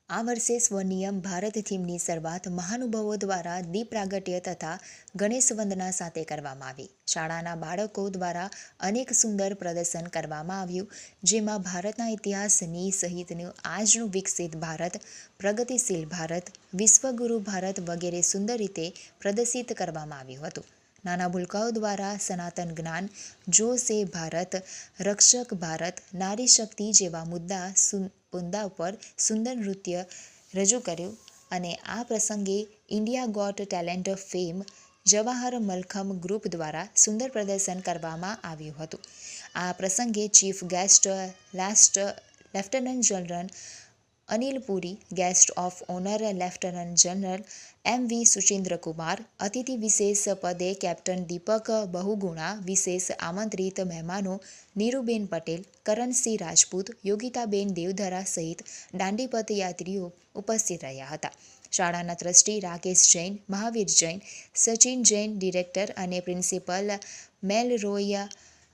આ વર્ષે સ્વનિયમ ભારત થીમની શરૂઆત મહાનુભાવો દ્વારા દીપ પ્રાગટ્ય તથા ગણેશ વંદના સાથે કરવામાં આવી. શાળાના બાળકો દ્વારા અનેક સુંદર પ્રદર્શન કરવામાં આવ્યું, જેમાં ભારતના ઇતિહાસની સહિતનું આજનું વિકસિત ભારત, પ્રગતિશીલ ભારત, વિશ્વગુરુ ભારત વગેરે સુંદર રીતે પ્રદર્શિત કરવામાં આવ્યું હતું. નાના ભૂલકાઓ દ્વારા સનાતન જ્ઞાન, જો સે ભારત, રક્ષક ભારત, નારી શક્તિ જેવા મુદ્દા ઉપર સુંદર નૃત્ય રજૂ કર્યું અને આ પ્રસંગે India Got Talent fame Jawahar Malkhamb group દ્વારા સુંદર પ્રદર્શન કરવામાં આવ્યું હતું. આ પ્રસંગે chief guest lieutenant general Anil Puri, guest of honour lieutenant general M V. Suchindra Kumar, અતિથિ વિશેષ પદે કેપ્ટન દીપક બહુગુણા, વિશેષ આમંત્રિત મહેમાનો નીરુબેન પટેલ, કરણસિંહ રાજપૂત, યોગિતાબેન દેવધરા સહિત દાંડી પદયાત્રીઓ ઉપસ્થિત રહ્યા હતા. શાળાના ટ્રસ્ટી રાકેશ જૈન, મહાવીર જૈન, સચિન જૈન, ડિરેક્ટર અને principal Melroy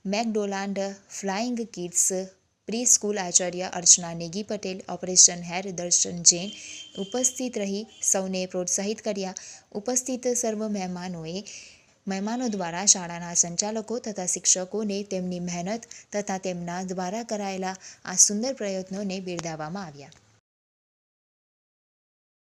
McDonald, flying kids pre school આચાર્ય અર્ચના નેગી પટેલ, ઓપરેશન હેડ દર્શન જૈન ઉપસ્થિત રહી સૌને પ્રોત્સાહિત કર્યા. ઉપસ્થિત સર્વ મહેમાનો દ્વારા શાળાના સંચાલકો તથા શિક્ષકોને તેમની મહેનત તથા તેમના દ્વારા કરાયેલા આ સુંદર પ્રયત્નોને બિરદાવવામાં આવ્યા.